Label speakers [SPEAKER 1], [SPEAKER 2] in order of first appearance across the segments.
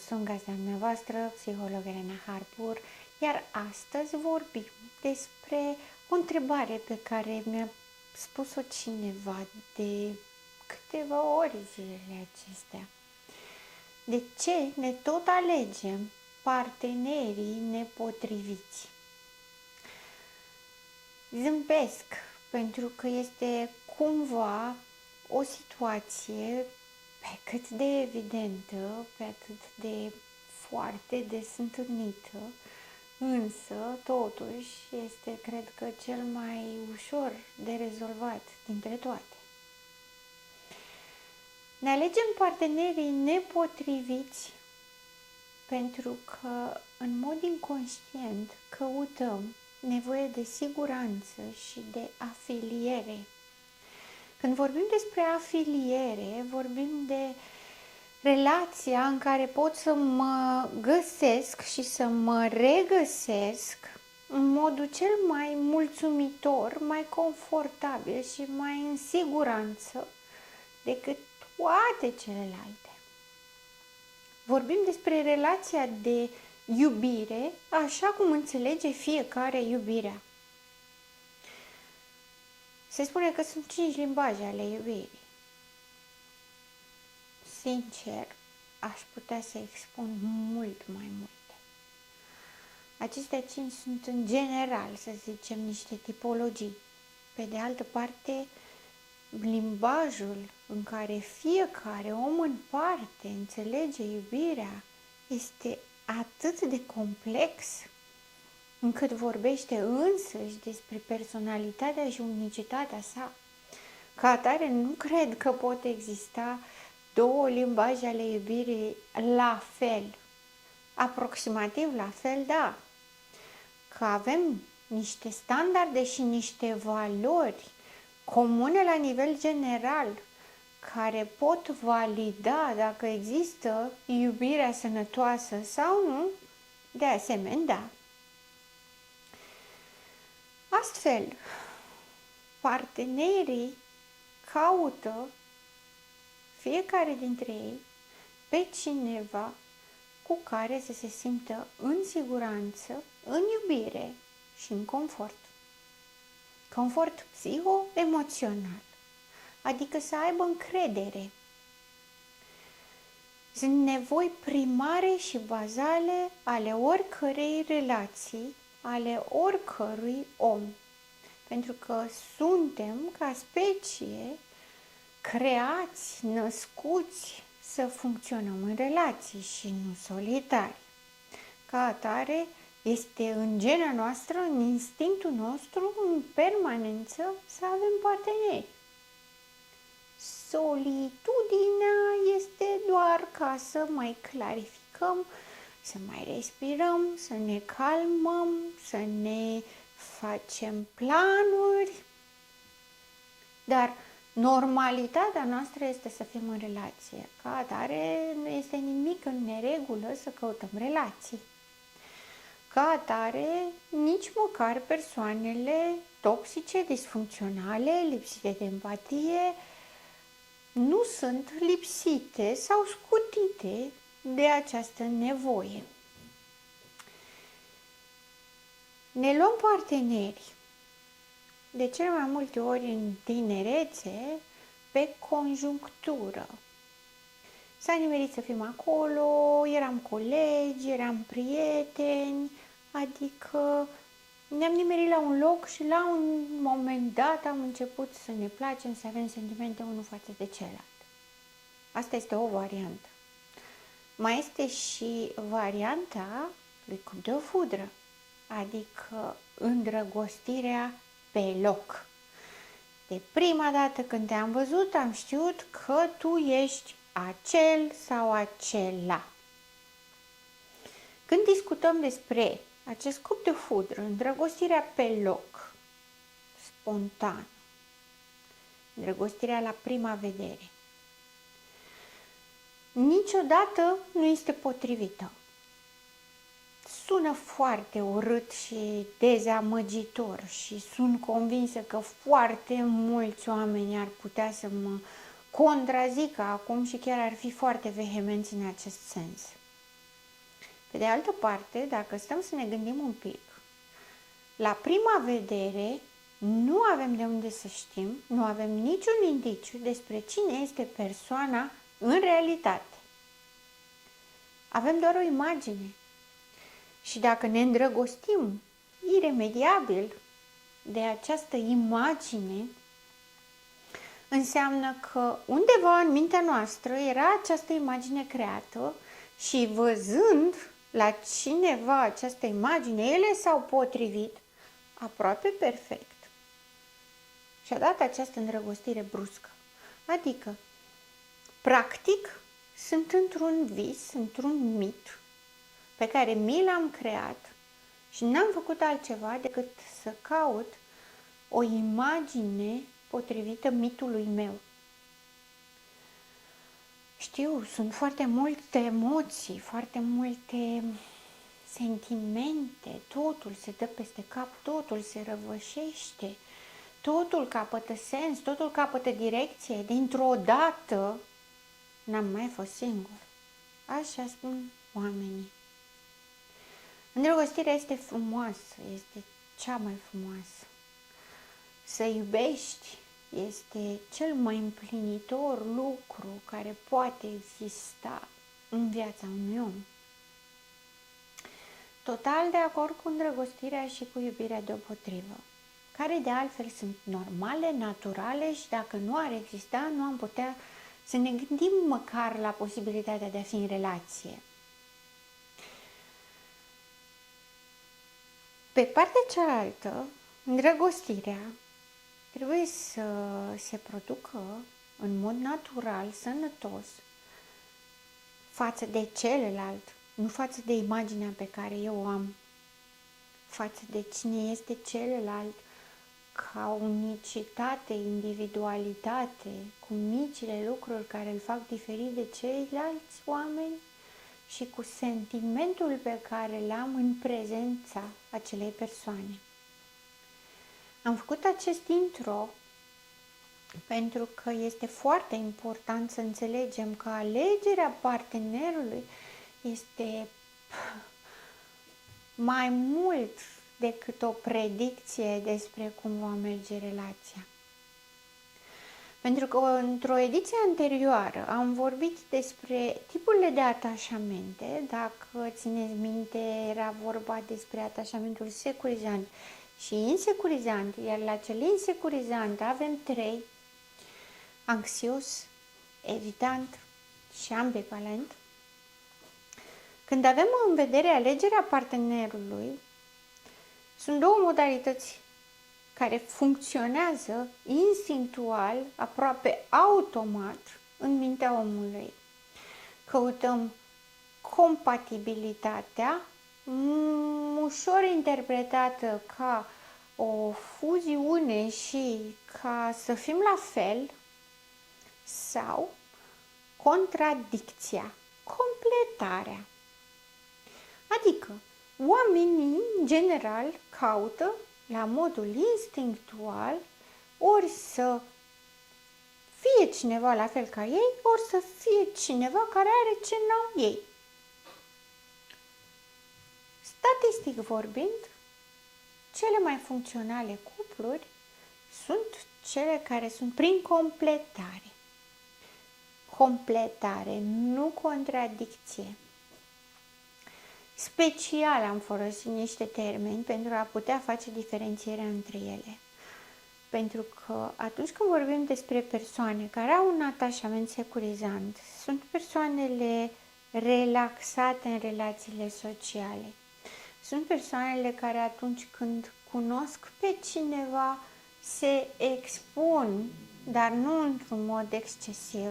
[SPEAKER 1] sunt gazda dumneavoastră, psiholog Elena Harpur, iar astăzi vorbim despre o întrebare pe care mi-a spus-o cineva de câteva ori zilele acestea. De ce ne tot alegem partenerii nepotriviți? Zâmbesc pentru că este cumva o situație pe cât de evidentă, pe atât de foarte des întâlnită, însă totuși este, cred că, cel mai ușor de rezolvat dintre toate. Ne alegem partenerii nepotriviți pentru că, în mod inconștient, căutăm nevoie de siguranță și de afiliere. Când vorbim despre afiliere, vorbim de relația în care pot să mă găsesc și să mă regăsesc în modul cel mai mulțumitor, mai confortabil și mai în siguranță decât toate celelalte. Vorbim despre relația de iubire, așa cum înțelege fiecare iubirea. Se spune că sunt 5 limbaje ale iubirii. Sincer, aș putea să expun mult mai multe. Acestea 5 sunt în general, să zicem, niște tipologii. Pe de altă parte, limbajul în care fiecare om în parte înțelege iubirea este atât de complex încât vorbește însăși despre personalitatea și unicitatea sa. Ca atare, nu cred că pot exista două limbaje ale iubirii la fel. Aproximativ la fel, da. Că avem niște standarde și niște valori comune la nivel general, care pot valida dacă există iubirea sănătoasă sau nu, de asemenea, da. Astfel, partenerii caută fiecare dintre ei pe cineva cu care să se simtă în siguranță, în iubire și în confort. Confort psiho-emoțional, adică să aibă încredere. Sunt nevoi primare și bazale ale oricărei relații, ale oricărui om. Pentru că suntem, ca specie, creați, născuți să funcționăm în relații și nu solitari. Ca atare, este în gena noastră, în instinctul nostru, în permanență, să avem parteneri. Solitudinea este doar ca să mai clarificăm, să mai respirăm, să ne calmăm, să ne facem planuri. Dar normalitatea noastră este să fim în relație. Ca atare, nu este nimic în neregulă să căutăm relații. Ca atare, nici măcar persoanele toxice, disfuncționale, lipsite de empatie, nu sunt lipsite sau scutite de această nevoie. Ne luăm parteneri de cele mai multe ori în tinerețe pe conjunctură. S-a nimerit să fim acolo, eram colegi, eram prieteni, adică ne-am nimerit la un loc și la un moment dat am început să ne placem, să avem sentimente unul față de celălalt. Asta este o variantă. Mai este și varianta lui cup de o fudră, adică îndrăgostirea pe loc. De prima dată când te-am văzut, am știut că tu ești acel sau acela. Când discutăm despre acest cup de fudră, îndrăgostirea pe loc, spontan, îndrăgostirea la prima vedere, niciodată nu este potrivită. Sună foarte urât și dezamăgitor și sunt convinsă că foarte mulți oameni ar putea să mă contrazică acum și chiar ar fi foarte vehemenți în acest sens. Pe de altă parte, dacă stăm să ne gândim un pic, la prima vedere nu avem de unde să știm, nu avem niciun indiciu despre cine este persoana în realitate. Avem doar o imagine. Și dacă ne îndrăgostim iremediabil de această imagine, înseamnă că undeva în mintea noastră era această imagine creată și văzând la cineva această imagine, ele s-au potrivit aproape perfect și a dat această îndrăgostire bruscă. Adică, practic, sunt într-un vis, într-un mit pe care mi l-am creat și n-am făcut altceva decât să caut o imagine potrivită mitului meu. Știu, sunt foarte multe emoții, foarte multe sentimente, totul se dă peste cap, totul se răvășește, totul capătă sens, totul capătă direcție, dintr-o dată n-am mai fost singur. Așa spun oamenii. Îndrăgostirea este frumoasă, este cea mai frumoasă. Să iubești este cel mai împlinitor lucru care poate exista în viața unui om. Total de acord cu îndrăgostirea și cu iubirea deopotrivă, care de altfel sunt normale, naturale și dacă nu ar exista, nu am putea să ne gândim măcar la posibilitatea de a fi în relație. Pe partea cealaltă, îndrăgostirea trebuie să se producă în mod natural, sănătos, față de celălalt, nu față de imaginea pe care eu o am, față de cine este celălalt, ca unicitate, individualitate, cu micile lucruri care îl fac diferit de ceilalți oameni și cu sentimentul pe care l-am în prezența acelei persoane. Am făcut acest intro pentru că este foarte important să înțelegem că alegerea partenerului este mai mult decât o predicție despre cum va merge relația. Pentru că într-o ediție anterioară am vorbit despre tipurile de atașamente. Dacă țineți minte, era vorba despre atașamentul securizant și insecurizant, iar la cel insecurizant avem 3: anxios, evitant și ambivalent. Când avem în vedere alegerea partenerului, sunt 2 modalități care funcționează instinctual, aproape automat, în mintea omului. Căutăm compatibilitatea, ușor interpretată ca o fuziune și ca să fim la fel, sau contradicția, completarea. Adică, oamenii, în general, caută la modul instinctual ori să fie cineva la fel ca ei, ori să fie cineva care are ce n-au ei. Statistic vorbind, cele mai funcționale cupluri sunt cele care sunt prin completare. Completare, nu contradicție. Special am folosit niște termeni pentru a putea face diferențierea între ele. Pentru că atunci când vorbim despre persoane care au un atașament securizant, sunt persoanele relaxate în relațiile sociale. Sunt persoanele care atunci când cunosc pe cineva se expun, dar nu într-un mod excesiv.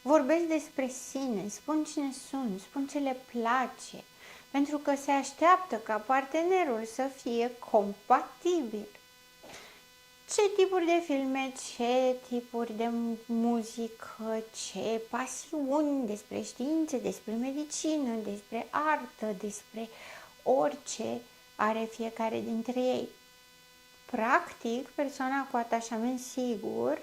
[SPEAKER 1] Vorbesc despre sine, spun cine sunt, spun ce le place, pentru că se așteaptă ca partenerul să fie compatibil. Ce tipuri de filme, ce tipuri de muzică, ce pasiuni despre științe, despre medicină, despre artă, despre orice are fiecare dintre ei. Practic, persoana cu atașament sigur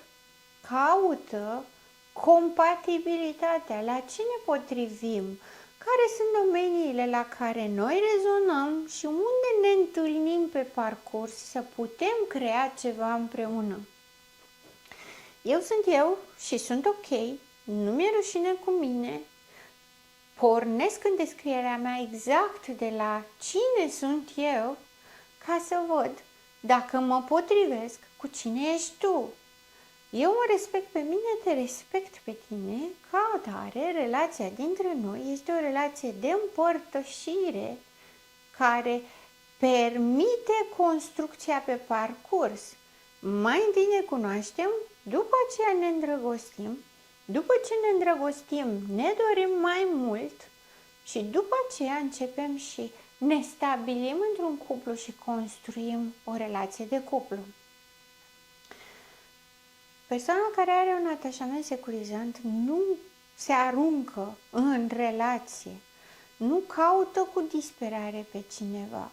[SPEAKER 1] caută compatibilitatea. La ce ne potrivim care sunt domeniile la care noi rezonăm și unde ne întâlnim pe parcurs să putem crea ceva împreună. Eu sunt eu și sunt ok, nu mi-e rușine cu mine, pornesc în descrierea mea exact de la cine sunt eu ca să văd dacă mă potrivesc cu cine ești tu. Eu mă respect pe mine, te respect pe tine, ca atare, relația dintre noi este o relație de împărtășire care permite construcția pe parcurs. Mai întâi ne cunoaștem, după aceea ne îndrăgostim, după ce ne îndrăgostim ne dorim mai mult și după aceea începem și ne stabilim într-un cuplu și construim o relație de cuplu. Persoana care are un atașament securizant nu se aruncă în relație, nu caută cu disperare pe cineva,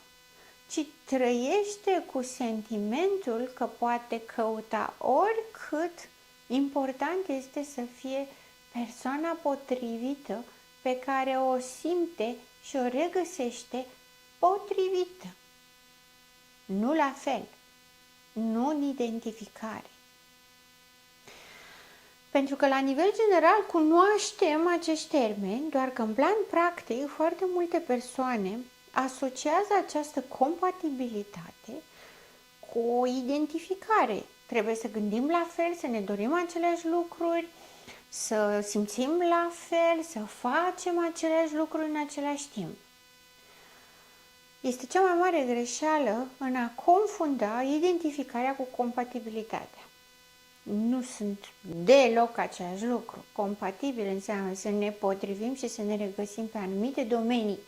[SPEAKER 1] ci trăiește cu sentimentul că poate căuta oricât. Important este să fie persoana potrivită pe care o simte și o regăsește potrivită. Nu la fel, nu în identificare. Pentru că la nivel general cunoaștem acești termeni, doar că în plan practic foarte multe persoane asociază această compatibilitate cu o identificare. Trebuie să gândim la fel, să ne dorim aceleași lucruri, să simțim la fel, să facem aceleași lucruri în același timp. Este cea mai mare greșeală în a confunda identificarea cu compatibilitatea. Nu sunt deloc același lucru. Compatibil înseamnă să ne potrivim și să ne regăsim pe anumite domenii,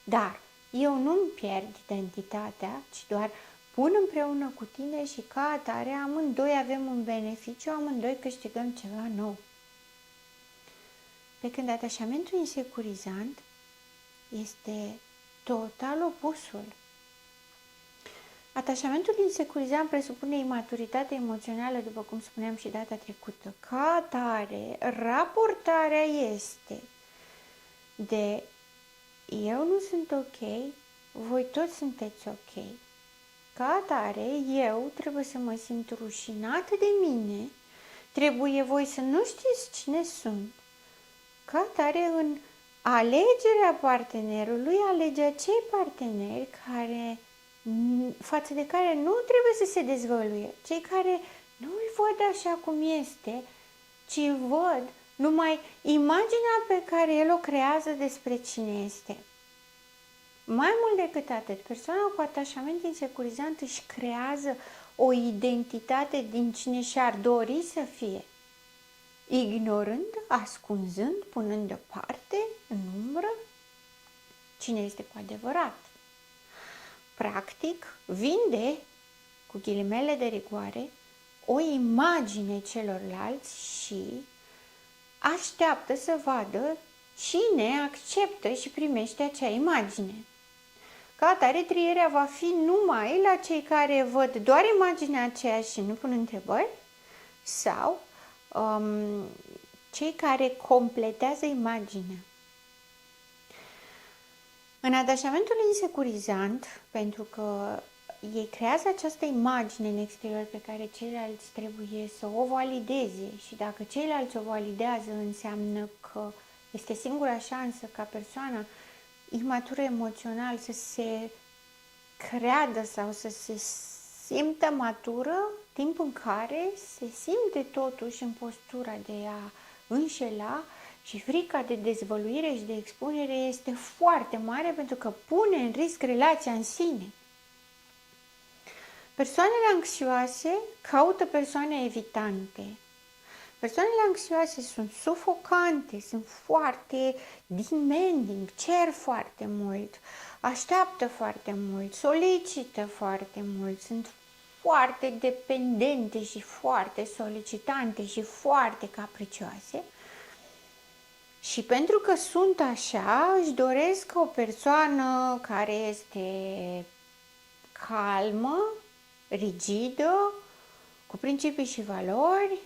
[SPEAKER 1] dar eu nu-mi pierd identitatea, ci doar pun împreună cu tine și ca atare amândoi avem un beneficiu, amândoi câștigăm ceva nou. Pe când atașamentul insecurizant este total opusul. Atașamentul insecurizant presupune imaturitate emoțională, după cum spuneam și data trecută. Ca atare, raportarea este de eu nu sunt ok, voi toți sunteți ok. Ca atare, eu trebuie să mă simt rușinat de mine, trebuie voi să nu știți cine sunt. Ca atare, în alegerea partenerului, alege acei parteneri față de care nu trebuie să se dezvăluie, cei care nu îl văd așa cum este, ci văd numai imaginea pe care el o creează despre cine este. Mai mult decât atât, persoana cu atașament insecurizant își creează o identitate din cine și-ar dori să fie, ignorând, ascunzând, punând deoparte, în umbră, cine este cu adevărat. Practic, vinde, cu ghilimele de rigoare, o imagine celorlalți și așteaptă să vadă cine acceptă și primește acea imagine. Ca atare, trierea va fi numai la cei care văd doar imaginea aceea și nu pun întrebări sau cei care completează imaginea. În atașamentul insecurizant, pentru că ei creează această imagine în exterior pe care ceilalți trebuie să o valideze și dacă ceilalți o validează înseamnă că este singura șansă ca persoana imatură emoțional să se creadă sau să se simtă matură, timp în care se simte totuși în postura de a înșela și frica de dezvăluire și de expunere este foarte mare pentru că pune în risc relația în sine. Persoanele anxioase caută persoane evitante. Persoanele anxioase sunt sufocante, sunt foarte demanding, cer foarte mult, așteaptă foarte mult, solicită foarte mult, sunt foarte dependente și foarte solicitante și foarte capricioase. Și pentru că sunt așa, își doresc o persoană care este calmă, rigidă, cu principii și valori,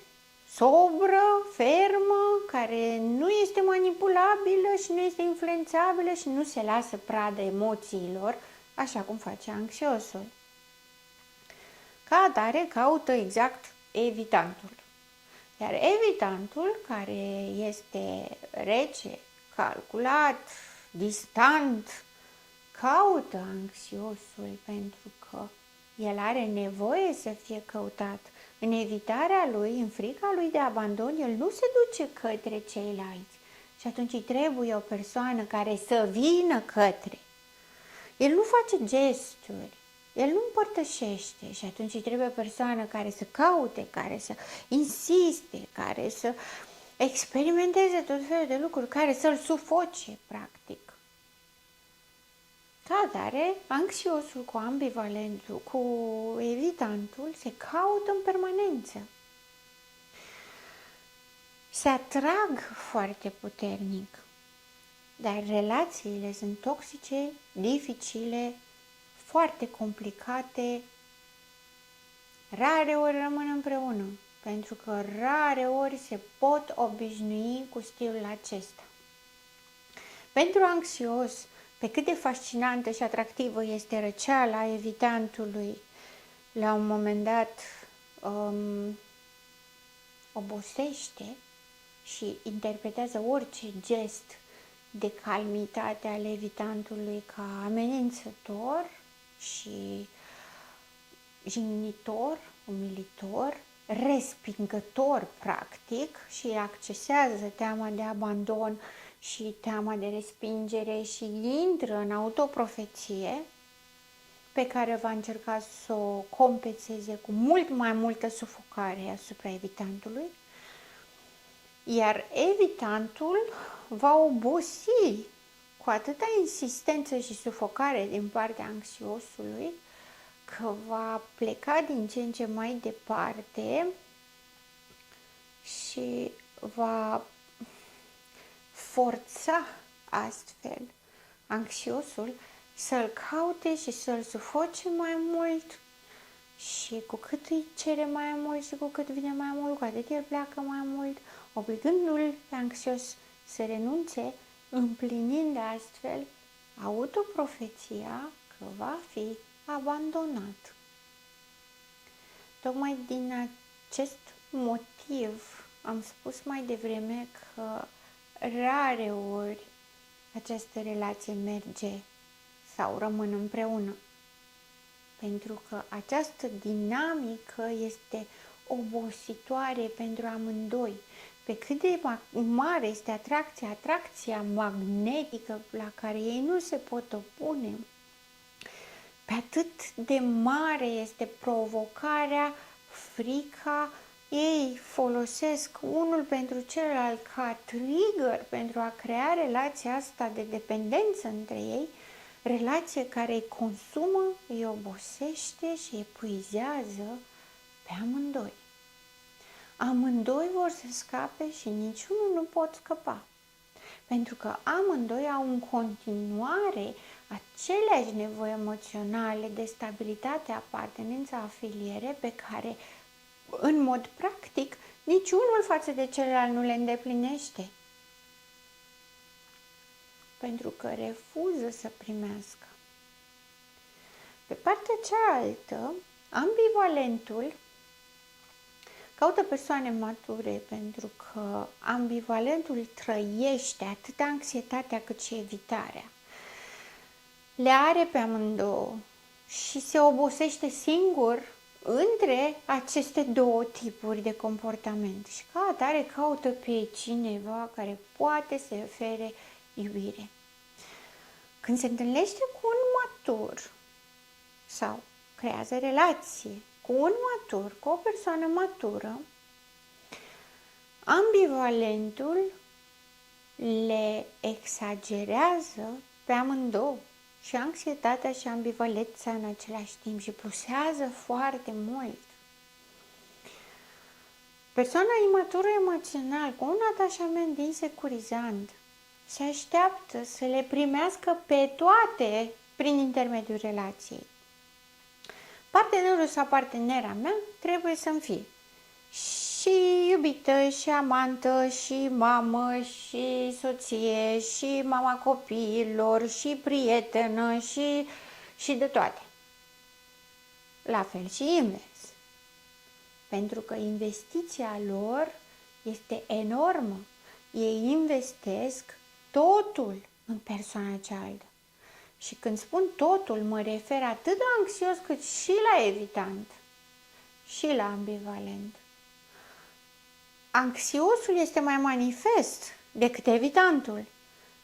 [SPEAKER 1] sobră, fermă, care nu este manipulabilă și nu este influențabilă și nu se lasă pradă emoțiilor, așa cum face anxiosul. Ca atare, caută exact evitantul. Iar evitantul, care este rece, calculat, distant, caută anxiosul pentru că el are nevoie să fie căutat. În evitarea lui, în frica lui de abandon, el nu se duce către ceilalți. Și atunci îi trebuie o persoană care să vină către. El nu face gesturi, el nu împărtășește și atunci îi trebuie o persoană care să caute, care să insiste, care să experimenteze tot felul de lucruri, care să-l sufoce, practic. Ca atare, anxiosul cu ambivalentul, cu evitantul, se caută în permanență. Se atrag foarte puternic, dar relațiile sunt toxice, dificile, foarte complicate, rare ori rămân împreună, pentru că rare ori se pot obișnui cu stilul acesta. Pentru anxios, pe cât de fascinantă și atractivă este răceala evitantului, la un moment dat obosește și interpretează orice gest de calmitate al evitantului ca amenințător și jignitor, umilitor, respingător practic și accesează teama de abandon și teama de respingere și intră în autoprofeție pe care va încerca să o compenseze cu mult mai multă sufocare asupra evitantului, iar evitantul va obosi cu atâta insistență și sufocare din partea anxiosului că va pleca din ce în ce mai departe și va forța astfel anxiosul să-l caute și să-l sufoce mai mult și cu cât îi cere mai mult și cu cât vine mai mult, cu atât el pleacă mai mult, obligându-l pe anxios să renunțe, împlinind astfel autoprofeția că va fi abandonat. Tocmai din acest motiv am spus mai devreme că rare ori această relație merge sau rămân împreună. Pentru că această dinamică este obositoare pentru amândoi. Pe cât de mare este atracția magnetică la care ei nu se pot opune, pe atât de mare este provocarea, frica. Ei folosesc unul pentru celălalt ca trigger pentru a crea relația asta de dependență între ei, relație care îi consumă, îi obosește și îi epuizează pe amândoi. Amândoi vor să scape și niciunul nu pot scăpa, pentru că amândoi au în continuare aceleași nevoi emoționale de stabilitate, apartenență, afiliere pe care, în mod practic, niciunul față de celălalt nu le îndeplinește, pentru că refuză să primească. Pe partea cealaltă, ambivalentul caută persoane mature, pentru că ambivalentul trăiește atât anxietatea cât și evitarea. Le are pe amândouă și se obosește singur între aceste două tipuri de comportament și ca atare caută pe cineva care poate să ofere iubire. Când se întâlnește cu un matur sau creează relație cu un matur, cu o persoană matură, ambivalentul le exagerează pe amândouă și anxietatea și ambivalența în același timp și plusează foarte mult. Persoana imatură emoțional cu un atașament insecurizant se așteaptă să le primească pe toate prin intermediul relației. Partenerul sau partenera mea trebuie să-mi fie. și iubită, și amantă, și mamă, și soție, și mama copiilor, și prietenă, și de toate. La fel și invers. Pentru că investiția lor este enormă. Ei investesc totul în persoana cealaltă. Și când spun totul, mă refer atât la anxios cât și la evitant și la ambivalent. Anxiosul este mai manifest decât evitantul,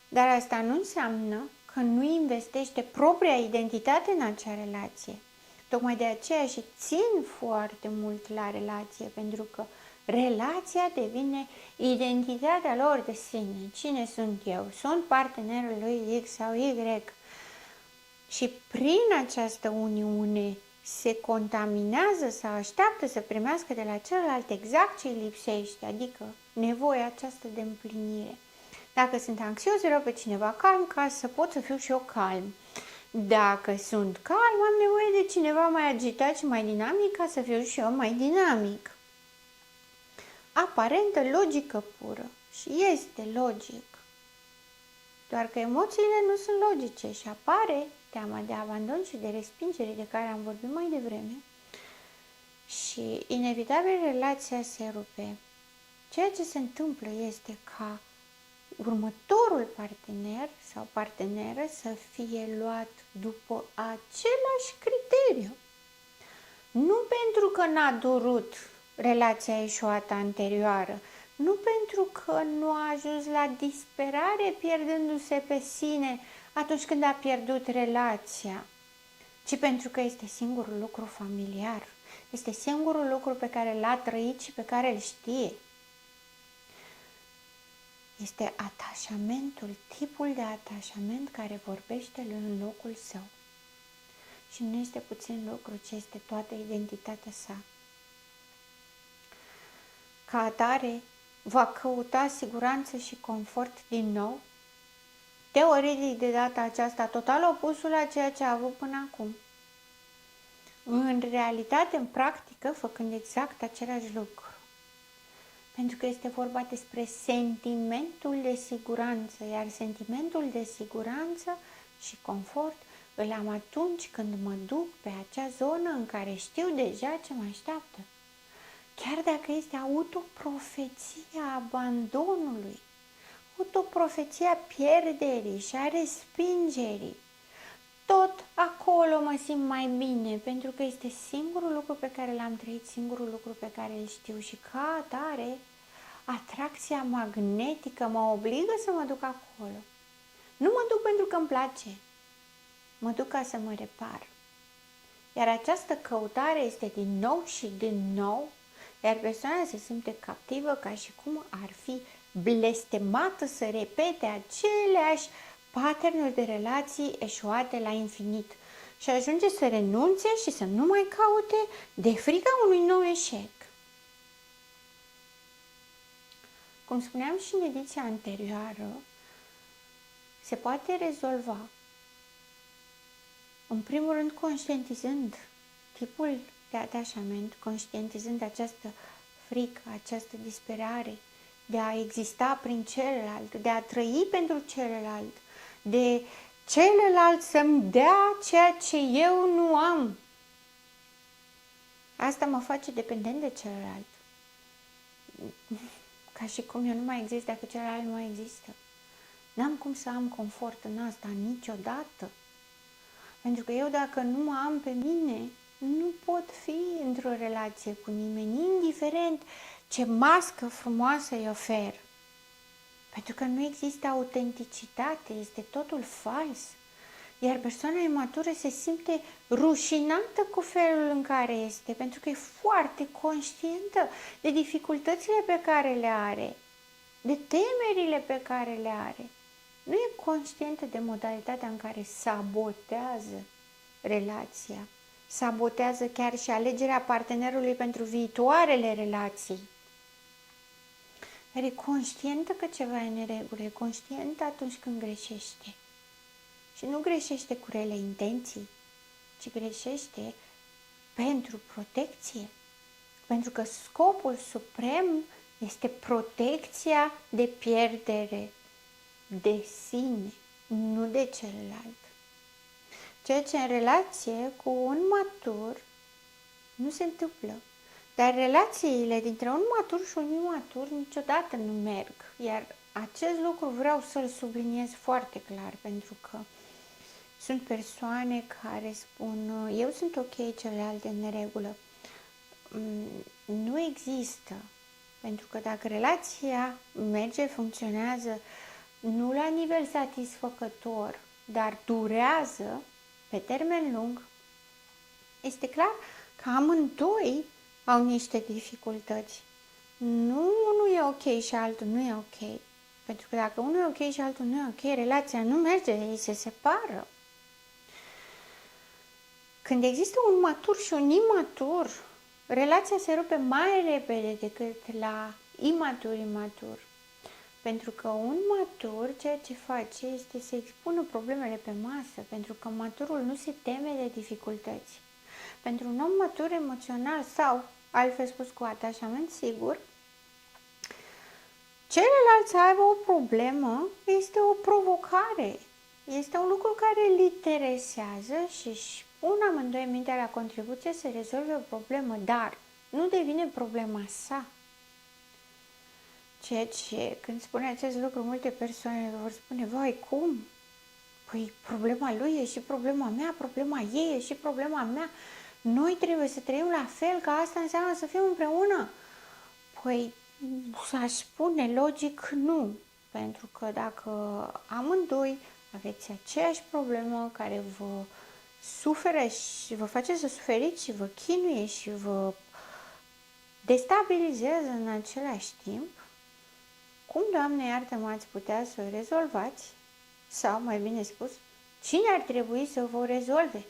[SPEAKER 1] dar asta nu înseamnă că nu investește propria identitate în acea relație. Tocmai de aceea și țin foarte mult la relație, pentru că relația devine identitatea lor de sine. Cine sunt eu? Sunt partenerul lui X sau Y. Și prin această uniune se contaminează sau așteaptă să primească de la celălalt exact ce îi lipsește, adică nevoia aceasta de împlinire. Dacă sunt anxios, vreau pe cineva calm ca să pot să fiu și eu calm. Dacă sunt calm, am nevoie de cineva mai agitat și mai dinamic ca să fiu și eu mai dinamic. Aparentă logică pură și este logic. Doar că emoțiile nu sunt logice și apare teama de abandon și de respingere de care am vorbit mai devreme și inevitabil relația se rupe. Ceea ce se întâmplă este ca următorul partener sau parteneră să fie luat după același criteriu. Nu pentru că n-a durut relația eșuată anterioară, nu pentru că nu a ajuns la disperare pierdându-se pe sine atunci când a pierdut relația, ci pentru că este singurul lucru familiar, este singurul lucru pe care l-a trăit și pe care îl știe. Este atașamentul, tipul de atașament care vorbește în locul său. Și nu este puțin lucru, ci este toată identitatea sa. Ca atare, va căuta siguranță și confort din nou, teoretic de data aceasta total opusul la ceea ce a avut până acum. În realitate, în practică, făcând exact același lucru. Pentru că este vorba despre sentimentul de siguranță, iar sentimentul de siguranță și confort îl am atunci când mă duc pe acea zonă în care știu deja ce mă așteaptă. Chiar dacă este autoprofeția abandonului, autoprofeția pierderii și a respingerii, tot acolo mă simt mai bine, pentru că este singurul lucru pe care l-am trăit, singurul lucru pe care îl știu și ca atare, atracția magnetică mă obligă să mă duc acolo. Nu mă duc pentru că îmi place, mă duc ca să mă repar. Iar această căutare este din nou și din nou, iar persoana se simte captivă ca și cum ar fi blestemată să repete aceleași patternuri de relații eșuate la infinit și ajunge să renunțe și să nu mai caute de frica unui nou eșec. Cum spuneam și în ediția anterioară, se poate rezolva, în primul rând, conștientizând tipul de atașament, conștientizând această frică, această disperare de a exista prin celălalt, de a trăi pentru celălalt, de celălalt să-mi dea ceea ce eu nu am. Asta mă face dependent de celălalt. Ca și cum eu nu mai exist dacă celălalt nu mai există. N-am cum să am confort în asta niciodată. Pentru că eu dacă nu mă am pe mine, nu pot fi într-o relație cu nimeni, indiferent ce mască frumoasă îi ofer. Pentru că nu există autenticitate, este totul fals. Iar persoana imatură se simte rușinată cu felul în care este, pentru că e foarte conștientă de dificultățile pe care le are, de temerile pe care le are. Nu e conștientă de modalitatea în care sabotează relația, sabotează chiar și alegerea partenerului pentru viitoarele relații. Dar e conștientă că ceva e în neregulă, e conștientă atunci când greșește. Și nu greșește cu rele intenții, ci greșește pentru protecție, pentru că scopul suprem este protecția de pierdere de sine, nu de celălalt. Ceea ce în relație cu un matur nu se întâmplă. Dar relațiile dintre un matur și un imatur niciodată nu merg. Iar acest lucru vreau să-l subliniez foarte clar, pentru că sunt persoane care spun, eu sunt ok, celălalt în neregulă. Nu există. Pentru că dacă relația merge, funcționează, nu la nivel satisfăcător, dar durează pe termen lung, este clar că amândoi au niște dificultăți. Nu unul e ok și altul nu e ok. Pentru că dacă unul e ok și altul nu e ok, relația nu merge, ei se separă. Când există un matur și un imatur, relația se rupe mai repede decât la imatur. Pentru că un matur ceea ce face este să expună problemele pe masă, pentru că maturul nu se teme de dificultăți. Pentru un om matur emoțional sau, altfel spus, cu atașament sigur, celălalt să aibă o problemă este o provocare. Este un lucru care îl interesează și își pun amândoi mintea la contribuție să rezolve o problemă, dar nu devine problema sa. Ceea ce, când spune acest lucru, multe persoane vor spune, vai, cum? Păi problema lui e și problema mea, problema ei e și problema mea. Noi trebuie să trăim la fel, că asta înseamnă să fim împreună. Păi, aș spune logic nu, pentru că dacă amândoi aveți aceeași problemă care vă suferă și vă face să suferiți și vă chinuie și vă destabilizează în același timp, cum, Doamne iartă-mă, ați putea să o rezolvați? Sau, mai bine spus, cine ar trebui să vă rezolve?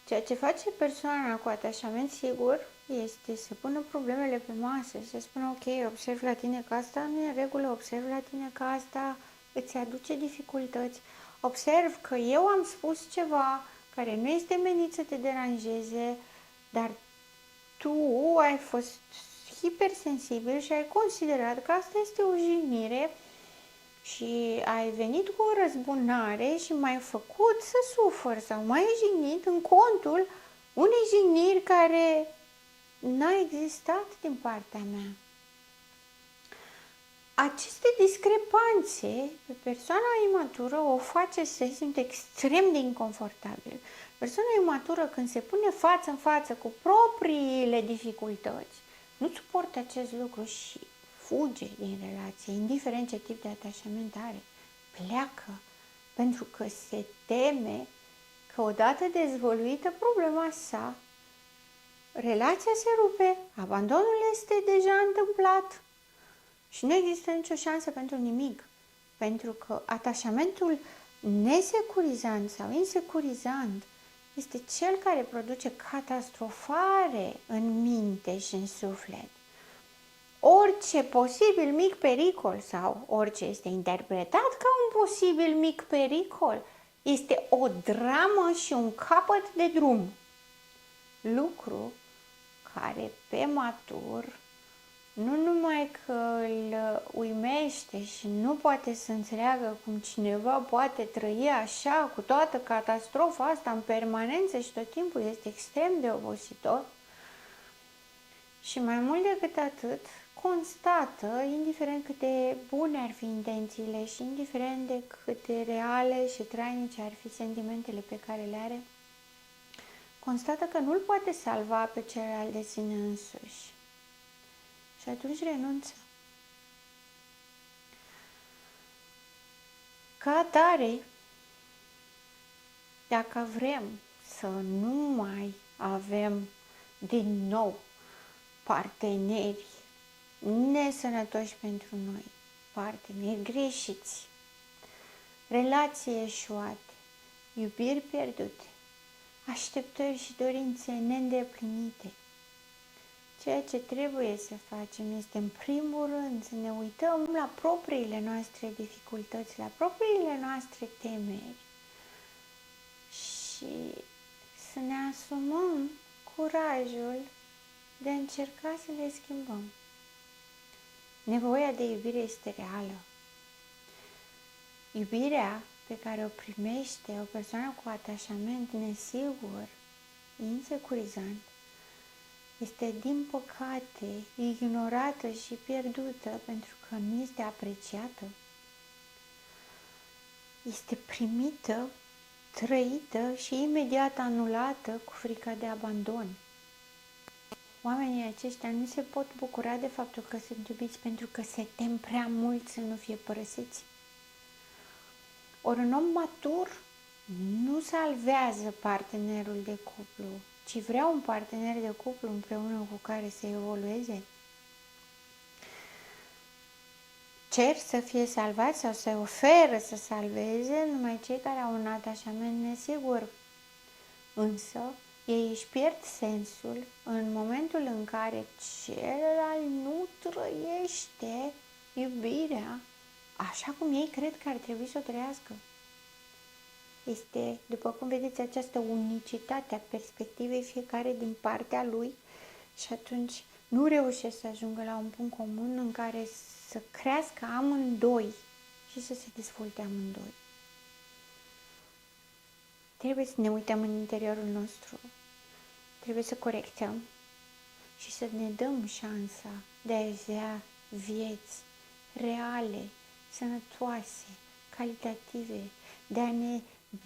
[SPEAKER 1] Ceea ce face persoana cu atașament sigur este să pună problemele pe masă, să spună, ok, observ la tine că asta nu e în regulă, observ la tine că asta îți aduce dificultăți, observ că eu am spus ceva care nu este menit să te deranjeze, dar tu ai fost hipersensibil și ai considerat că asta este o jignire și ai venit cu o răzbunare și m-ai făcut să sufăr sau m-ai jignit în contul unei jigniri care n-a existat din partea mea. Aceste discrepanțe pe persoana imatură o face să se simte extrem de inconfortabil. Persoana imatură, când se pune față în față cu propriile dificultăți, nu suportă acest lucru și fuge din relație, indiferent ce tip de atașament are. Pleacă, pentru că se teme că odată dezvăluită problema sa, relația se rupe, abandonul este deja întâmplat și nu există nicio șansă pentru nimic. Pentru că atașamentul nesecurizant sau insecurizant este cel care produce catastrofare în minte și în suflet. Orice posibil mic pericol sau orice este interpretat ca un posibil mic pericol este o dramă și un capăt de drum. Lucru care pe matur nu numai că îl uimește și nu poate să înțeleagă cum cineva poate trăi așa cu toată catastrofa asta în permanență și tot timpul este extrem de obositor. Și mai mult decât atât, constată, indiferent cât de bune ar fi intențiile și indiferent de cât de reale și trainice ar fi sentimentele pe care le are, constată că nu-l poate salva pe celălalt de sine însuși. Și atunci renunță. Ca atare, dacă vrem să nu mai avem din nou parteneri nesănătoși pentru noi, parteneri greșiți, relații eșuate, iubiri pierdute, așteptări și dorințe neîndeplinite, ceea ce trebuie să facem este, în primul rând, să ne uităm la propriile noastre dificultăți, la propriile noastre temeri și să ne asumăm curajul de a încerca să le schimbăm. Nevoia de iubire este reală. Iubirea pe care o primește o persoană cu atașament nesigur, insecurizant, este din păcate ignorată și pierdută pentru că nu este apreciată. Este primită, trăită și imediat anulată cu frica de abandon. Oamenii aceștia nu se pot bucura de faptul că sunt iubiți pentru că se tem prea mult să nu fie părăsiți. Ori un om matur nu salvează partenerul de cuplu, ci vrea un partener de cuplu împreună cu care să evolueze. Cer să fie salvați sau se oferă să salveze numai cei care au un atașament nesigur. Însă, ei își pierd sensul în momentul în care celălalt nu trăiește iubirea așa cum ei cred că ar trebui să o trăiască. Este, după cum vedeți, această unicitate a perspectivei fiecare din partea lui și atunci nu reușesc să ajungă la un punct comun în care să crească amândoi și să se dezvolte amândoi. Trebuie să ne uităm în interiorul nostru, trebuie să corectăm și să ne dăm șansa de a avea vieți reale, sănătoase, calitative, de a ne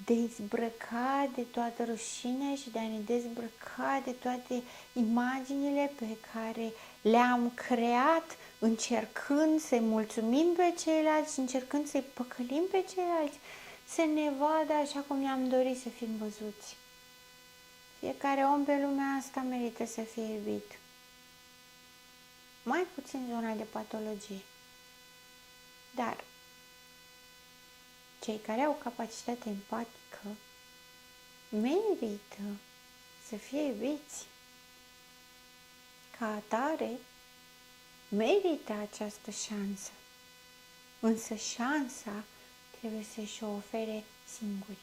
[SPEAKER 1] dezbrăca de toată rușinea și de a ne dezbrăca de toate imaginile pe care le-am creat încercând să-i mulțumim pe ceilalți și încercând să-i păcălim pe ceilalți, să ne vadă așa cum ne-am dorit să fim văzuți. Fiecare om pe lumea asta merită să fie iubit. Mai puțin zona de patologie. Dar cei care au capacitate empatică merită să fie iubiți. Ca atare, merită această șansă. Însă șansa trebuie să-și o ofere singuri.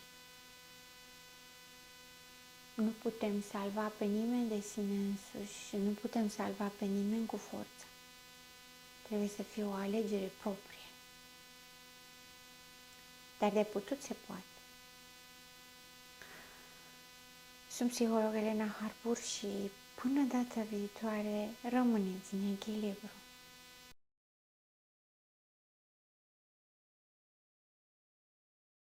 [SPEAKER 1] Nu putem salva pe nimeni de sine însuși și nu putem salva pe nimeni cu forță. Trebuie să fie o alegere proprie. Dar de putut se poate. Sunt psiholog Elena Harpur și până data viitoare rămâneți în echilibru.